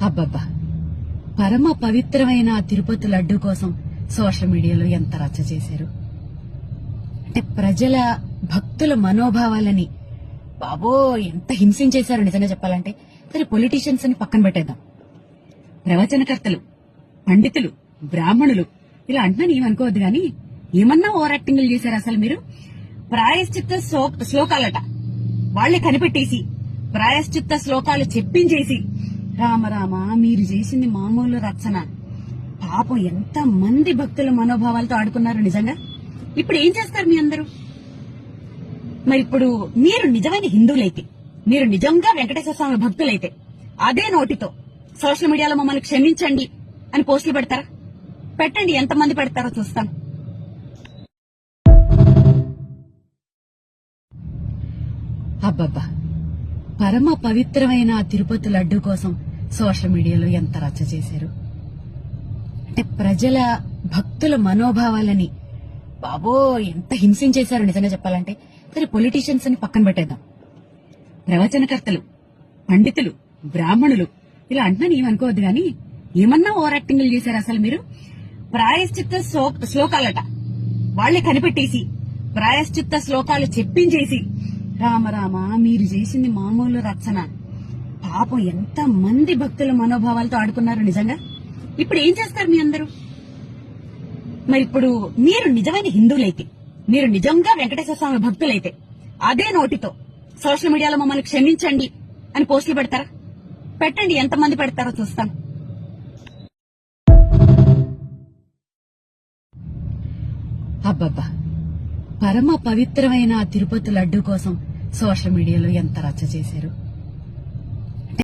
అబ్బబ్బా, పరమ పవిత్రమైన ఆ తిరుపతి లడ్డు కోసం సోషల్ మీడియాలో ఎంత రచ్చ చేశారు. అంటే ప్రజల భక్తుల మనోభావాలని బాబో ఎంత హింసించేశారు నిజంగా చెప్పాలంటే. సరే, పొలిటీషియన్స్ అని పక్కన పెట్టేద్దాం. ప్రవచనకర్తలు, పండితులు, బ్రాహ్మణులు ఇలా అంటున్నాను ఏమనుకోవద్దు గాని ఏమన్నా ఓవర్ యాక్టింగ్లు చేశారు అసలు మీరు. ప్రాయశ్చిత్త శ్లోకాలట వాళ్లే కనిపెట్టేసి ప్రాయశ్చిత్త శ్లోకాలు చెప్పించేసి రామరామ మీరు చేసింది మామూలు రచన. పాపం ఎంత మంది భక్తుల మనోభావాలతో ఆడుకున్నారు నిజంగా. ఇప్పుడు ఏం చేస్తారు మీ అందరూ? మరి ఇప్పుడు మీరు నిజమైన హిందువులైతే, మీరు నిజంగా వెంకటేశ్వర స్వామి భక్తులైతే అదే నోటితో సోషల్ మీడియాలో మమ్మల్ని క్షమించండి అని పోస్టులు పెడతారా? పెట్టండి, ఎంతమంది పెడతారో చూస్తాం. అబ్బబ్బా, పరమ పవిత్రమైన ఆ తిరుపతి లడ్డు కోసం సోషల్ మీడియాలో ఎంత రచ్చ చేశారు. అంటే ప్రజల భక్తుల మనోభావాలని బాబో ఎంత హింసించేశారు నిజంగా చెప్పాలంటే. సరే, పొలిటీషియన్స్ అని పక్కన పెట్టేద్దాం. ప్రవచనకర్తలు, పండితులు, బ్రాహ్మణులు ఇలా అంటున్నాను ఏమనుకోవద్దు గాని ఏమన్నా ఓవర్ యాక్టింగ్లు చేశారు అసలు మీరు. ప్రాయశ్చిత్త శ్లోకాలట వాళ్లే కనిపెట్టేసి ప్రాయశ్చిత్త శ్లోకాలు చెప్పించేసి రామరామ మీరు చేసింది మామూలు రచన. పాపం ఎంత మంది భక్తుల మనోభావాలతో ఆడుకున్నారు నిజంగా. ఇప్పుడు ఏం చేస్తారు మీ అందరూ? మరి ఇప్పుడు మీరు నిజమైన హిందువులైతే, మీరు నిజంగా వెంకటేశ్వర స్వామి భక్తులైతే అదే నోటితో సోషల్ మీడియాలో మమ్మల్ని క్షమించండి అని పోస్టులు పెడతారా? పెట్టండి, ఎంతమంది పెడతారో చూస్తాం. అబ్బబ్బా, పరమ పవిత్రమైన ఆ తిరుపతి లడ్డు కోసం సోషల్ మీడియాలో ఎంత రచ్చ చేశారు.